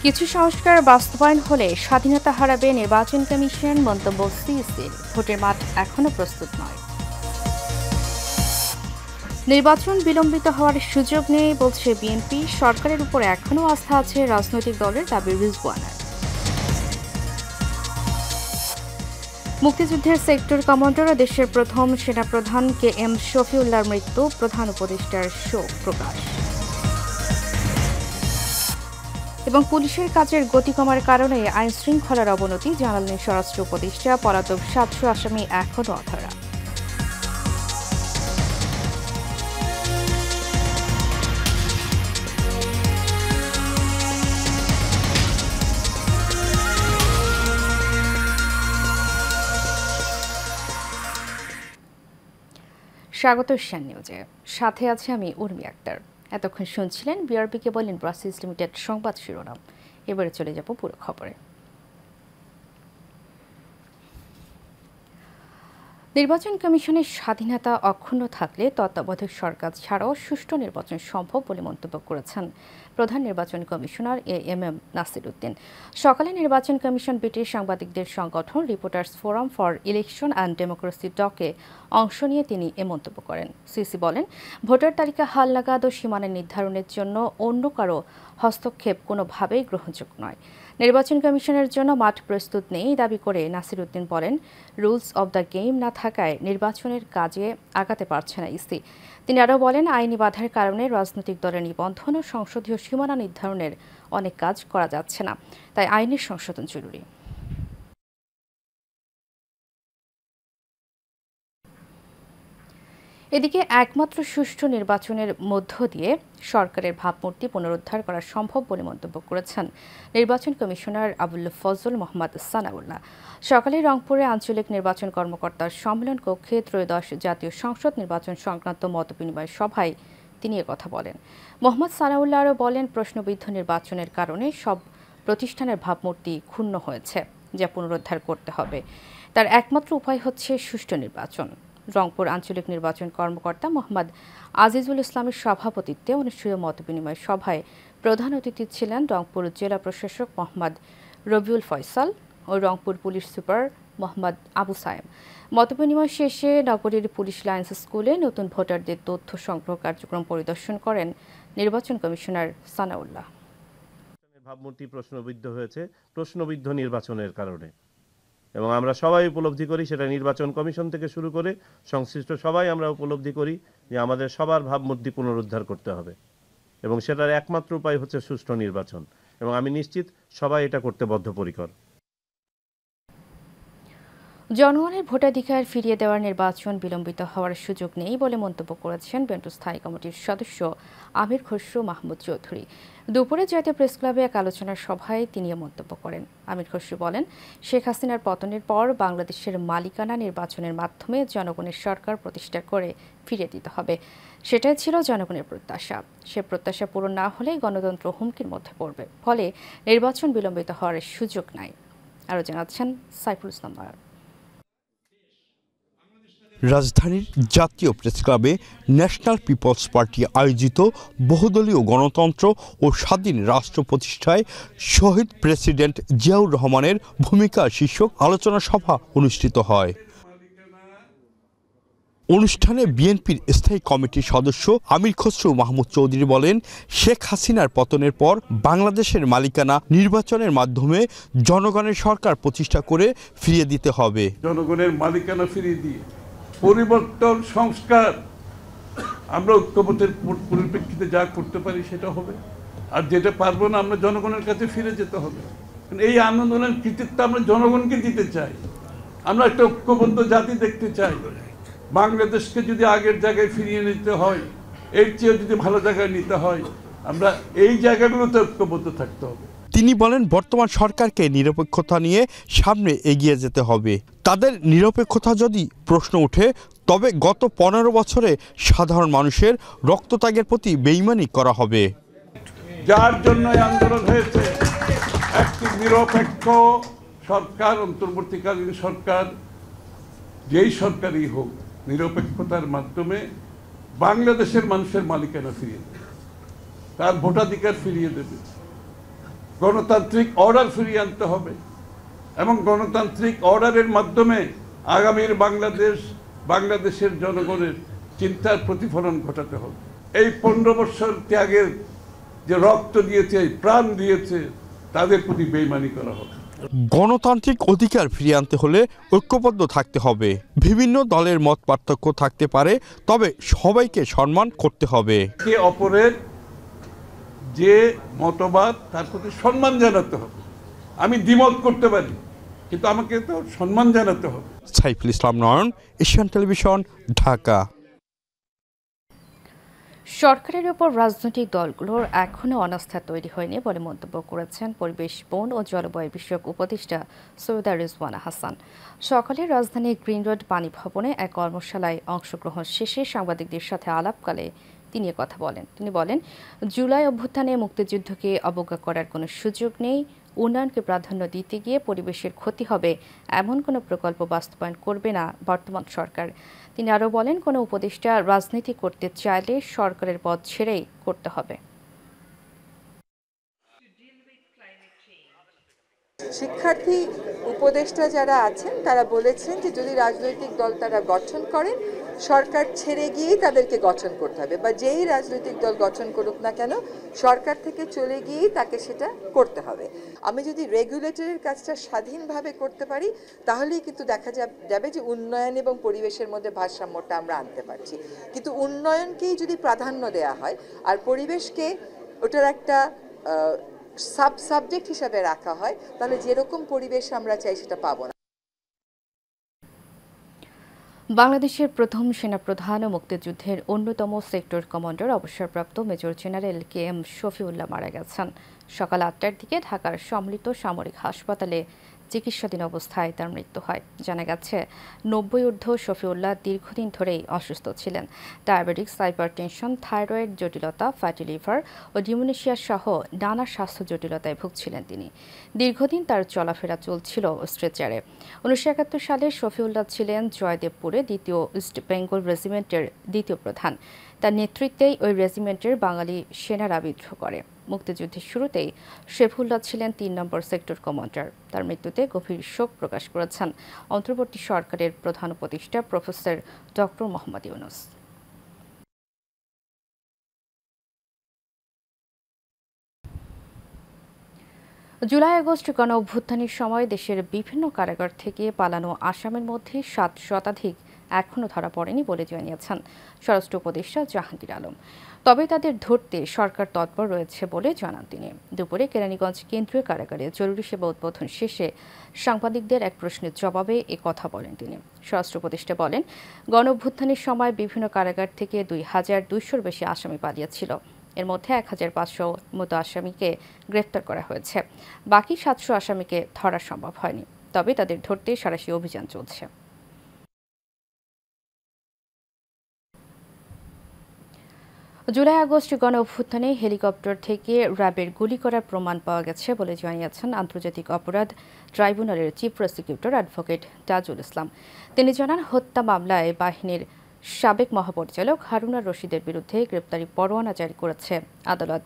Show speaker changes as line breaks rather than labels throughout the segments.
কিছু সংস্কার বাস্তবায়ন হলে স্বাধীনতা হারাবে নির্বাচন কমিশন, মন্তব্য সিইসির। ভোটের মাঠ এখনো প্রস্তুত নয়। নির্বাচন বিলম্বিত হওয়ার সুযোগ নেই বলছে বিএনপি। সরকারের উপর এখনও আস্থা আছে রাজনৈতিক দলের, দাবি রিজওয়ানার। মুক্তিযুদ্ধের সেক্টর কমান্ডার ও দেশের প্রথম সেনাপ্রধান KM শফিউল্লাহর মৃত্যু, প্রধান উপদেষ্টার শোক প্রকাশ। এবং পুলিশের কাজের গতি কমার কারণে আইন শৃঙ্খলার অবনতি, জানালেন স্বরাষ্ট্র উপদেষ্টা। পলাতক 700 আসামি এখনও অধরা। স্বাগত শান নিউজে, সাথে আছে আমি উর্মি আক্তার। এতক্ষণ শুনছিলেন বিআরপিকে বলেন ব্রাসিলস লিমিটেড সংবাদ শিরোনাম। এবারে চলে যাব পুরো খবরে। নির্বাচন কমিশনের স্বাধীনতা অক্ষুণ্ণ থাকলে তত্ত্বাবধায়ক সরকার ছাড়াও সুষ্ঠু নির্বাচন সম্ভব বলে মন্তব্য করেছেন প্রধান নির্বাচন কমিশনার AM নাসির উদ্দিন। সকালে নির্বাচন কমিশন ব্রিটিশ সাংবাদিকদের সংগঠন reporters forum for election and democracy ডকে অংশ নিয়ে তিনি এ মন্তব্য করেন। সিসি বলেন, ভোটার তালিকা হালনাগাদ ও সীমানা নির্ধারণের জন্য অন্য কারো হস্তক্ষেপ কোনোভাবেই গ্রহণযোগ্য নয়। নির্বাচন কমিশনের জন্য মাঠ প্রস্তুত নেই দাবি করে নাসির উদ্দিন বলেন, রুলস অব দ্য গেম না থাকায় নির্বাচনের কাজে আগাতে পারছে না ইসি। তিনি আরও বলেন, আইনি বাধার কারণে রাজনৈতিক দলের নিবন্ধন ও সংসদীয় সীমানা নির্ধারণের অনেক কাজ করা যাচ্ছে না, তাই আইনের সংশোধন জরুরি। এদিকে একমাত্র সুষ্ঠু নির্বাচনের মধ্য দিয়ে সরকারের ভাবমূর্তি পুনরুদ্ধার করা সম্ভব বলে মন্তব্য করেছেন নির্বাচন কমিশনার আবুল ফজল মোহাম্মদ সানাউল্লাহ। সকালে রংপুরে আঞ্চলিক নির্বাচন কর্মকর্তার সম্মেলন কক্ষে ত্রয়োদশ জাতীয় সংসদ নির্বাচন সংক্রান্ত মতবিনিময় সভায় তিনি কথা বলেন। মোহাম্মদ সানাউল্লাহ আরও বলেন, প্রশ্নবিদ্ধ নির্বাচনের কারণে সব প্রতিষ্ঠানের ভাবমূর্তি ক্ষুণ্ণ হয়েছে, যা পুনরুদ্ধার করতে হবে। তার একমাত্র উপায় হচ্ছে সুষ্ঠু নির্বাচন। রংপুর আঞ্চলিক নির্বাচন কর্মকর্তা মোহাম্মদ আজিজুল ইসলামের সভাপতিত্বে অনুষ্ঠিত মতবিনিময় সভায় প্রধান অতিথি ছিলেন রংপুর জেলা প্রশাসক মোহাম্মদ রবিউল ফয়সাল ও রংপুর পুলিশ সুপার মোহাম্মদ আবু সায়েম। মতবিনিময় শেষে নগরীর পুলিশ লাইন্স স্কুলে নতুন ভোটারদের তথ্য সংগ্রহ কার্যক্রম পরিদর্শন করেন নির্বাচন কমিশনার সানাউল্লাহ।
ভাবমূর্তি প্রশ্নবিদ্ধ হয়েছে প্রশ্নবিদ্ধ নির্বাচনের কারণে, এবং আমরা সবাই উপলব্ধি করি, সেটা নির্বাচন কমিশন থেকে শুরু করে সংশ্লিষ্ট সবাই আমরা উপলব্ধি করি যে আমাদের সবার ভাবমূর্তি পুনরুদ্ধার করতে হবে, এবং সেটার একমাত্র উপায় হচ্ছে সুষ্ঠু নির্বাচন, এবং আমি নিশ্চিত সবাই এটা করতে বদ্ধপরিকর।
জনগণের ভোটাধিকার ফিরিয়ে দেওয়ার নির্বাচন বিলম্বিত হওয়ার সুযোগ নেই বলে মন্তব্য করেছেন বেন্টু স্থায়ী কমিটির সদস্য আমির খসরু মাহমুদ চৌধুরী। দুপুরে জাতীয় প্রেস ক্লাবে এক আলোচনা সভায় তিনি মন্তব্য করেন। আমির খসরু বলেন, শেখ হাসিনার পতনের পর বাংলাদেশের মালিকানা নির্বাচনের মাধ্যমে জনগণের সরকার প্রতিষ্ঠা করে ফিরিয়ে দিতে হবে। সেটাই ছিল জনগণের প্রত্যাশা। সে প্রত্যাশা পূরণ না হলে গণতন্ত্র হুমকির মধ্যে পড়বে, ফলে নির্বাচন বিলম্বিত হওয়ার সুযোগ নাই। আরও জানাচ্ছেন সাইফুল ইসলাম।
রাজধানীর জাতীয় প্রেস ক্লাবে ন্যাশনাল পিপলস পার্টি আয়োজিত বহুদলীয় গণতন্ত্র ও স্বাধীন রাষ্ট্র প্রতিষ্ঠায় শহীদ প্রেসিডেন্ট জিয়াউর রহমানের ভূমিকা শীর্ষক আলোচনা সভা অনুষ্ঠিত হয়। অনুষ্ঠানে বিএনপির স্থায়ী কমিটির সদস্য আমির খসরু মাহমুদ চৌধুরী বলেন, শেখ হাসিনার পতনের পর বাংলাদেশের মালিকানা নির্বাচনের মাধ্যমে জনগণের সরকার প্রতিষ্ঠা করে ফিরিয়ে দিতে হবে।
জনগণের মালিকানা ফিরিয়ে দিয়ে পরিবর্তন সংস্কার আমরা ঐক্যমতের পরিপ্রেক্ষিতে যা করতে পারি সেটা হবে, আর যেটা পারবো না আমরা জনগণের কাছে ফিরে যেতে হবে। এই আন্দোলনের কৃতিত্ব আমরা জনগণকে দিতে চাই। আমরা একটা ঐক্যবদ্ধ জাতি দেখতে চাই। বাংলাদেশকে যদি আগের জায়গায় ফিরিয়ে নিতে হয়, এর চেয়েও যদি ভালো জায়গায় নিতে হয়, আমরা এই জায়গাগুলোতে ঐক্যবদ্ধ থাকতে হবে।
তিনি বলেন, বর্তমান সরকারকে নিরপেক্ষতা নিয়ে সামনে এগিয়ে যেতে হবে। তাদের নিরপেক্ষতা যদি প্রশ্ন ওঠে, তবে গত 15 বছরে সাধারণ মানুষের রক্তত্যাগের প্রতি বেইমানি করা হবে।
যার জন্য আন্দোলন হয়েছে, একটি নিরপেক্ষ সরকার, অন্তর্বর্তীকালীন সরকার, যেই সরকারই হোক, নিরপেক্ষতার মাধ্যমে বাংলাদেশের মানুষের মালিকানা ফিরিয়ে দেবে, তার ভোটাধিকার ফিরিয়ে দেবে। গণতান্ত্রিক অর্ডার ফিরিয়ে আনতে হবে এবং গণতান্ত্রিক অর্ডারের মাধ্যমে আগামীর বাংলাদেশের জনগণের চিন্তার প্রতিফলন ঘটাতে হবে। এই 15 বছর ত্যাগের যে রক্ত দিয়েছে, প্রাণ দিয়েছে, তাদের প্রতি বেইমানি করা হবে।
গণতান্ত্রিক অধিকার ফিরিয়ে আনতে হলে ঐক্যবদ্ধ থাকতে হবে। বিভিন্ন দলের মত পার্থক্য থাকতে পারে, তবে সবাইকে সম্মান করতে হবে।
কে অপরের যে মতবাদ তার প্রতি সম্মান জানাতে হবে। আমি দ্বিমত করতে পারি, কিন্তু আমাকে তো সম্মান জানাতে হবে।
সাইফুল ইসলাম নয়ন, এশিয়ান টেলিভিশন, ঢাকা।
সরকারের উপর রাজনৈতিক দলগুলোর এখনও অনাস্থা তৈরি হয়নি বলে মন্তব্য করেছেন পরিবেশ, বন ও জলবায়ু বিষয়ক উপদেষ্টা সৈয়দা রিজওয়ানা হাসান। সকালে রাজধানীর গ্রিন রোড পানি ভবনে এক কর্মশালায় অংশগ্রহণ শেষে সাংবাদিকদের সাথে আলাপকালে তিনি কথা বলেন। তিনি বলেন, জুলাই অভ্যুত্থানে মুক্তিযুদ্ধকে অবজ্ঞা করার কোনো সুযোগ নেই। উন্নয়নকে প্রাধান্য দিতে গিয়ে পরিবেশের ক্ষতি হবে এমন কোনো প্রকল্প বাস্তবায়ন করবে না বর্তমান সরকার। তিনি আরও বলেন, কোনো উপদেষ্টা রাজনীতি করতে চাইলে সরকারের পদ ছেড়েই করতে হবে।
শিক্ষার্থী উপদেষ্টা যারা আছেন তারা বলেছেন যে যদি রাজনৈতিক দল তারা গঠন করেন, সরকার ছেড়ে গিয়েই তাদেরকে গঠন করতে হবে, বা যেই রাজনৈতিক দল গঠন করুক না কেন সরকার থেকে চলে গিয়েই তাকে সেটা করতে হবে। আমি যদি রেগুলেটরের কাজটা স্বাধীনভাবে করতে পারি, তাহলেই কিন্তু দেখা যাবে যে উন্নয়ন এবং পরিবেশের মধ্যে ভারসাম্যটা আমরা আনতে পারছি। কিন্তু উন্নয়নকেই যদি প্রাধান্য দেওয়া হয় আর পরিবেশকে ওটার একটা সাবজেক্ট হিসাবে রাখা হয়, তাহলে যেরকম পরিবেশ আমরা চাই সেটা পাবো না।
বাংলাদেশের প্রথম সেনাপ্রধান ও মুক্তিযুদ্ধের অন্যতম সেক্টর কমান্ডার অবসরপ্রাপ্ত মেজর জেনারেল KM শফিউল্লাহ মারা গেছেন। সকাল 8টার দিকে ঢাকার সম্মিলিত সামরিক হাসপাতালে চিকিৎসাধীন অবস্থায় তার মৃত্যু হয়। জানা গেছে, 90 ঊর্ধ্ব শফিউল্লাহ দীর্ঘদিন ধরেই অসুস্থ ছিলেন। ডায়াবেটিস, হাইপারটেনশন, থাইরয়েড জটিলতা, ফ্যাটি লিভার ও ডিমোনেশিয়া সহ নানা স্বাস্থ্য জটিলতায় ভুগছিলেন তিনি। দীর্ঘদিন তার চলাফেরা চলছিল স্ট্রেচারে। 1971 সালে শফিউল্লাহ ছিলেন জয়দেবপুরে 2য় ইস্ট বেঙ্গল রেজিমেন্টের 2য় প্রধান। তার নেতৃত্বেই ওই রেজিমেন্টের বাঙালি সেনারা বিদ্রোহ করে। মুক্তিযুদ্ধের শুরুতেই শফিউল্লাহ ছিলেন 3 নম্বর সেক্টর কমান্ডার। তার মৃত্যুতে গভীর শোক প্রকাশ করেছেন অন্তর্বর্তী সরকারের প্রধান উপদেষ্টা professor doctor Mohammad Yunus. July August গণ অভ্যুত্থানের সময় দেশের বিভিন্ন কারাগার থেকে পালানো আসামির মধ্যে 7 শতাধিক এখনও ধরা পড়েনি বলে জানিয়েছেন স্বরাষ্ট্র উপদেষ্টা জাহাঙ্গীর আলম। তবে তাদের ধরতে সরকার তৎপর রয়েছে বলে জানান তিনি। দুপুরে কেরানীগঞ্জ কেন্দ্রীয় কারাগারে জরুরি সেবা উদ্বোধন শেষে সাংবাদিকদের এক প্রশ্নের জবাবে এ কথা বলেন তিনি। স্বরাষ্ট্র উপদেষ্টা বলেন, গণ অভ্যুত্থানের সময় বিভিন্ন কারাগার থেকে 2200-র বেশি আসামি পালিয়েছিল। এর মধ্যে 1500 মতো আসামিকে গ্রেফতার করা হয়েছে। বাকি 700 আসামিকে ধরা সম্ভব হয়নি, তবে তাদের ধরতে সাঁড়াশি অভিযান চলছে। জুলাই আগস্ট গণ অভ্যুত্থানে হেলিকপ্টার থেকে র্যাবের গুলি করার প্রমাণ পাওয়া গেছে বলে জানিয়েছেন আন্তর্জাতিক অপরাধ ট্রাইব্যুনালের chief prosecutor advocate Tajul Islam. তিনি জানান, হত্যা মামলায় বাহিনীর সাবেক মহাপরিচালক হারুনার রশিদের বিরুদ্ধে গ্রেপ্তারি পরোয়ানা জারি করেছে আদালত।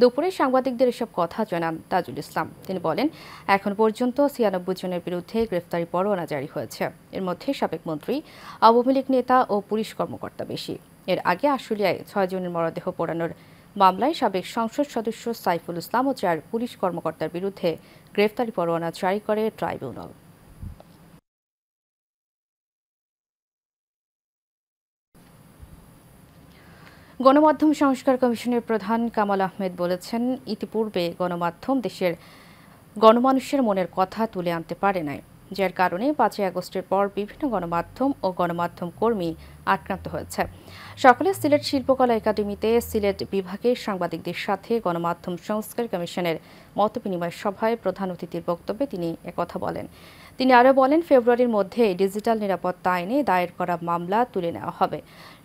দুপুরে সাংবাদিকদের এসব কথা জানান তাজুল ইসলাম। তিনি বলেন, এখন পর্যন্ত 96 জনের বিরুদ্ধে গ্রেপ্তারি পরোয়ানা জারি হয়েছে। এর মধ্যে সাবেক মন্ত্রী, আওয়ামী লীগ নেতা ও পুলিশ কর্মকর্তা বেশি। এর আগে আশুলিয়ায় 6 জনের মরদেহ পোড়ানোর মামলায় সাবেক সংসদ সদস্য সাইফুল ইসলাম ও 4 পুলিশ কর্মকর্তার বিরুদ্ধে গ্রেফতারি পরোয়ানা জারি করে ট্রাইব্যুনাল। গণমাধ্যম সংস্কার কমিশনের প্রধান কামাল আহমেদ বলেছেন, ইতিপূর্বে গণমাধ্যম দেশের গণমানুষের মনের কথা তুলে আনতে পারে নাই, যার কারণে 5 আগস্টের পর বিভিন্ন গণমাধ্যম ও গণমাধ্যম কর্মী আক্রান্ত হয়েছে। সকালে সিলেট শিল্পকলা একাডেমিতে সিলেট বিভাগের সাংবাদিকদের সাথে গণমাধ্যম সংস্কার কমিশনের মতবিনিময় সভায় প্রধান অতিথির বক্তব্যে তিনি একথা বলেন। তিনি আরও বলেন, ফেব্রুয়ারির মধ্যে ডিজিটাল নিরাপত্তা আইনে দায়ের করা মামলা তুলে নেওয়া হবে।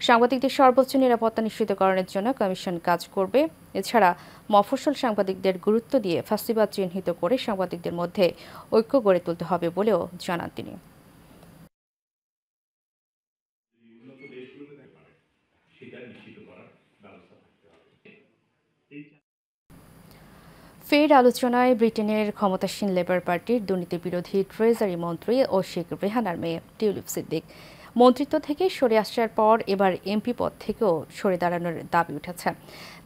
সাংবাদিকদের সর্বোচ্চ নিরাপত্তা নিশ্চিতকরণের জন্য কমিশন কাজ করবে। এছাড়া মফস্বল সাংবাদিকদের গুরুত্ব দিয়ে ফ্যাসিবাদ চিহ্নিত করে সাংবাদিকদের মধ্যে ঐক্য গড়ে তুলতে হবে বলেও জানান তিনি। ফের আলোচনায় ব্রিটেনের ক্ষমতাসীন লেবার পার্টির দুর্নীতি বিরোধী ট্রেজারি মন্ত্রী অশিক রেহানার মেয়ে টিউলিপ সিদ্দিক। মন্ত্রিত্ব থেকে সরে আসার পর এবার এমপি পদ থেকেও সরে দাঁড়ানোর দাবি উঠেছে।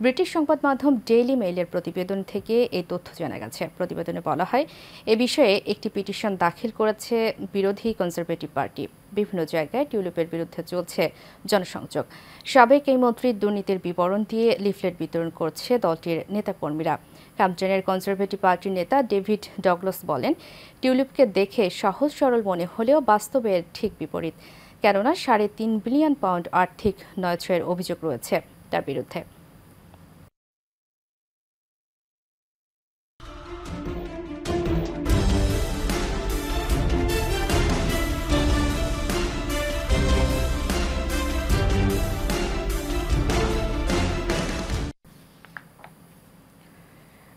ব্রিটিশ সংবাদ মাধ্যম ডেইলি মেইলের প্রতিবেদন থেকে এই তথ্য জানা গেছে। প্রতিবেদনে বলা হয়, এ বিষয়ে একটি পিটিশন দাখিল করেছে বিরোধী কনজারভেটিভ পার্টি। বিভিন্ন জায়গায় টিউলিপের বিরুদ্ধে চলছে জনসংযোগ। সাবেক এই মন্ত্রীর দুর্নীতির বিবরণ দিয়ে লিফলেট বিতরণ করছে দলটির নেতাকর্মীরা। ক্যাম্পটনের কনজারভেটিভ পার্টির নেতা ডেভিড ডগলাস বলেন, টিউলিপকে দেখে সহজ সরল মনে হলেও বাস্তবে ঠিক বিপরীত, কেননা £3.5 বিলিয়ন আর্থিক নয়ছয়ের অভিযোগ রয়েছে তার বিরুদ্ধে।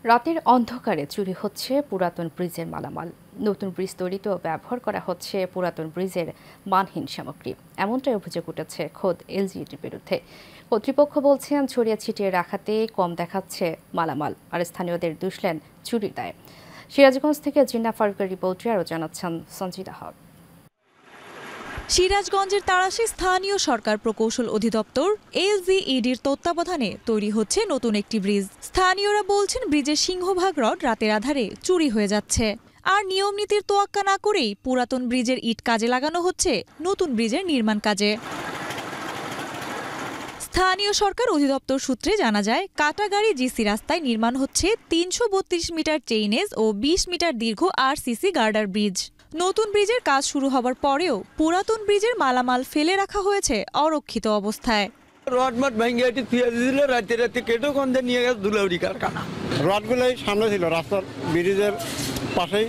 রাতের অন্ধকারে চুরি হচ্ছে পুরাতন ব্রিজের মালামাল। নতুন ব্রিজ তৈরিতেও ব্যবহার করা হচ্ছে পুরাতন ব্রিজের মানহীন সামগ্রী, এমনটাই অভিযোগ উঠেছে খোদ এলজিইডির বিরুদ্ধে। কর্তৃপক্ষ বলছেন, ছড়িয়ে ছিটিয়ে রাখাতে কম দেখাচ্ছে মালামাল, আর স্থানীয়দের দুষলেন চুরির দায়। সিরাজগঞ্জ থেকে জিন্না ফারুকের রিপোর্টে আরও জানাচ্ছেন সঞ্জিদা হক।
সিরাজগঞ্জের তাড়াশে স্থানীয় সরকার প্রকৌশল অধিদপ্তর এলজিইডির তত্ত্বাবধানে তৈরি হচ্ছে নতুন একটি ব্রিজ। স্থানীয়রা বলছেন, ব্রিজের সিংহভাগ রড রাতের আধারে চুরি হয়ে যাচ্ছে। আর নিয়ম নীতির তোয়াক্কা না করেই পুরাতন ব্রিজের ইট কাজে লাগানো হচ্ছে নতুন ব্রিজের নির্মাণ কাজে। স্থানীয় সরকার অধিদপ্তর সূত্রে জানা যায়, কাটাগাড়ি জিসি রাস্তায় নির্মাণ হচ্ছে 332 মিটার চেইনেজ ও 20 মিটার দীর্ঘ আরসিসি গার্ডার ব্রিজ। নতুন ব্রিজের কাজ শুরু হবার পরেও পুরাতন ব্রিজের মালামাল ফেলে রাখা হয়েছে অরক্ষিত অবস্থায়।
রডমাট ভেঙে এটি থুয়ে দিয়েছিল, রাতে রাতে কেটে কন্দে নিয়ে গেছে ধুলাউড়ি কারখানা। রডগুলোই সামনে ছিল, রাস্তার ব্রিজের পাশেই,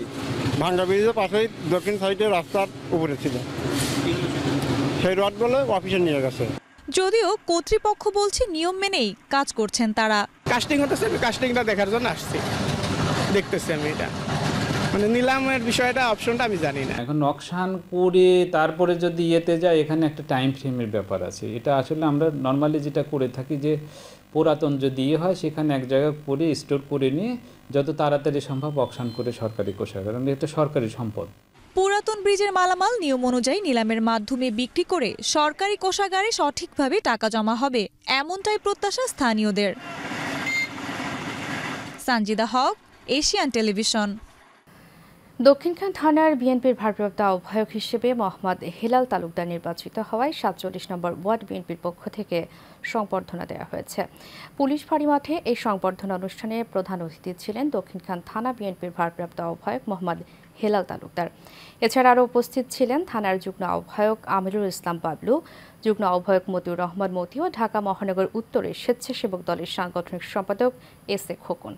ভাঙ্গা ব্রিজের পাশেই দক্ষিণ সাইডে রাস্তার উপরে ছিল। সেই রডগুলো অফিসে নিয়ে গেছে।
যদিও কর্তৃপক্ষ বলছে নিয়ম মেনেই কাজ করছেন তারা।
কাস্টিং হতেছে, কাস্টিংটা দেখার জন্য আসছি, দেখতেছি আমি এটা, মানে নিলামের বিষয়টা অপশনটা আমি জানি না।
এখন নকশান করে তারপরে যদি ইয়েতে যায়, এখানে একটা টাইম ফ্রেমের ব্যাপার আছে। এটা আসলে আমরা নর্মালি যেটা করে থাকি, যে পুরাতন যদি ইয়ে হয় সেখানে এক জায়গায় করে স্টোর করে নিয়ে যত তাড়াতাড়ি সম্ভব অকশন করে সরকারি কোষাগার, কারণ এটা সরকারি সম্পদ।
পুরাতন ব্রিজের মালামাল নিয়ম অনুযায়ী নিলামের মাধ্যমে বিক্রি করে সরকারি কোষাগারে সঠিকভাবে টাকা জমা হবে, এমনটাই প্রত্যাশা স্থানীয়দের। সঞ্জিদা হক, এশিয়ান টেলিভিশন।
দক্ষিণখান থানার বিএনপির ভারপ্রাপ্ত আহ্বায়ক হিসেবে মোহাম্মদ হেলাল তালুকদার নির্বাচিত হওয়ায় 47 নম্বর ওয়ার্ড বিএনপির পক্ষ থেকে সংবর্ধনা দেওয়া হয়েছে। পুলিশ ফাঁড়ি মাঠে এই সংবর্ধনা অনুষ্ঠানে প্রধান অতিথি ছিলেন দক্ষিণখান থানা বিএনপির ভারপ্রাপ্ত আহ্বায়ক মোহাম্মদ হেলাল তালুকদার। এছাড়া আরও উপস্থিত ছিলেন থানার যুগ্ম আহ্বায়ক আমিরুল ইসলাম বাবলু, যুগ্ম আহ্বায়ক মতিউর রহমান মতি ও ঢাকা মহানগর উত্তরের স্বেচ্ছাসেবক দলের সাংগঠনিক সম্পাদক এস এ খোকন।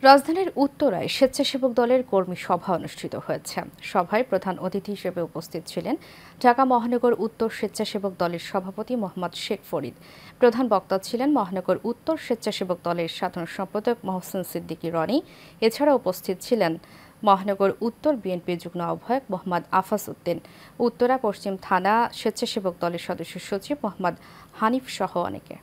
রাজধানীর উত্তরায় স্বেচ্ছাসেবক দলের কর্মী সভা অনুষ্ঠিত হয়েছে। সভায় প্রধান অতিথি হিসেবে উপস্থিত ছিলেন ঢাকা মহানগর উত্তর স্বেচ্ছাসেবক দলের সভাপতি মোহাম্মদ শেখ ফরিদ। প্রধান বক্তা ছিলেন মহানগর উত্তর স্বেচ্ছাসেবক দলের সাধারণ সম্পাদক মহসিন সিদ্দিকী রনি। এছাড়া উপস্থিত ছিলেন মহানগর উত্তর বিএনপি যুগ্ম আহ্বায়ক মোহাম্মদ আফাস উদ্দিন, উত্তরা পশ্চিম থানা স্বেচ্ছাসেবক দলের সদস্য সচিব মোহাম্মদ হানিফ সহ অনেকে।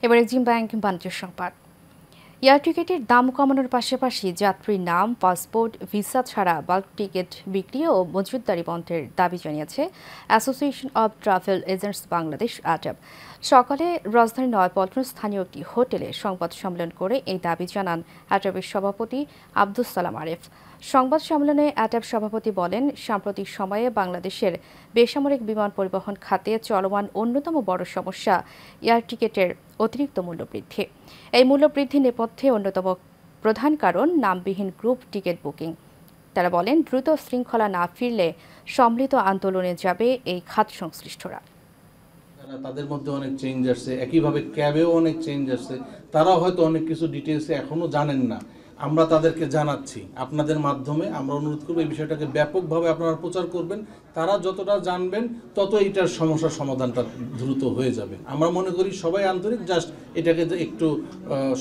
এবার এক্সিম ব্যাংক বাণিজ্য সংবাদ। এয়ার টিকিটের দাম কমানোর পাশাপাশি যাত্রীর নাম, পাসপোর্ট, ভিসা ছাড়া বাল্ক টিকিট বিক্রি ও মজুতদারি বন্ধের দাবি জানিয়েছে association of travel agents Bangladesh ATAB. সকালে রাজধানীর নয়াপল্টন স্থানীয় একটি হোটেলে সংবাদ সম্মেলন করে এই দাবি জানান অ্যাটবের সভাপতি আব্দুস সালাম আরিফ। সংবাদ সম্মেলনে অ্যাটব সভাপতি বলেন, সাম্প্রতিক সময়ে বাংলাদেশের বেসামরিক বিমান পরিবহন খাতে চলমান অন্যতম বড় সমস্যা এয়ার টিকিটের অতিরিক্ত মূল্য বৃদ্ধি। এই মূল্য বৃদ্ধির নেপথ্যে অন্যতম প্রধান কারণ নামবিহীন গ্রুপ টিকিট বুকিং। তারা বলেন, দ্রুত শৃঙ্খলা না ফিরলে সম্মিলিত আন্দোলনে যাবে এই খাত সংশ্লিষ্টরা।
তাদের মধ্যে অনেক চেঞ্জ আসছে, একইভাবে ক্যাবেও অনেক চেঞ্জ আসছে, তারাও হয়তো অনেক কিছু ডিটেলসে এখনো জানেন না। আমরা তাদেরকে জানাচ্ছি, আপনাদের মাধ্যমে আমরা অনুরোধ করব এই বিষয়টাকে ব্যাপকভাবে আপনারা প্রচার করবেন। তারা যতটা জানবেন তত এইটার সমস্যার সমাধানটা দ্রুত হয়ে যাবে। আমরা মনে করি সবাই আন্তরিক, জাস্ট এটাকে একটু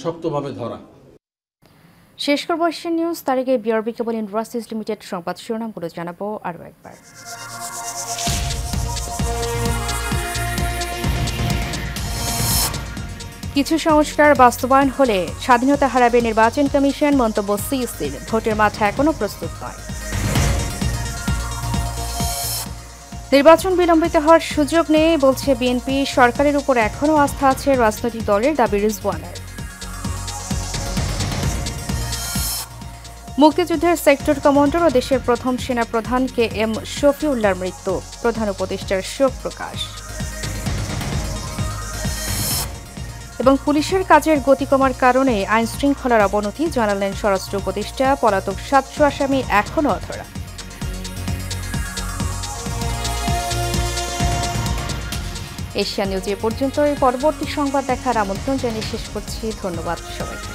শক্তভাবে ধরা।
শেষ করব এশিয়ান নিউজ। তার আগে বিআরবি কেবল ইন্ডাস্ট্রিজ লিমিটেড সংবাদ শিরোনামগুলো জানাবো আরও একবার। কিছু সংস্কার বাস্তবায়ন হলে স্বাধীনতা হারাবে নির্বাচন কমিশন, মন্তব্য সিইসির। ভোটের মাঠে এখনো প্রস্তুত নয়। নির্বাচন বিলম্বিত হওয়ার সুযোগ নেই বলছে বিএনপি। সরকারের উপর এখনও আস্থা আছে রাজনৈতিক দলের, দাবি রিজওয়ানের। মুক্তিযুদ্ধের সেক্টর কমান্ডার ও দেশের প্রথম সেনাপ্রধান KM শফিউল্লাহর মৃত্যু, প্রধান উপদেষ্টার শোক প্রকাশ। এবং পুলিশের কাজের গতি কমার কারণে আইন শৃঙ্খলার অবনতি, জানালেন স্বরাষ্ট্র উপদেষ্টা। পলাতক 700 আসামি এখনও অধরা। এশিয়া নিউজ এ পর্যন্ত। পরবর্তী সংবাদ দেখার আমন্ত্রণ জানিয়ে শেষ করছি। ধন্যবাদ সবাইকে।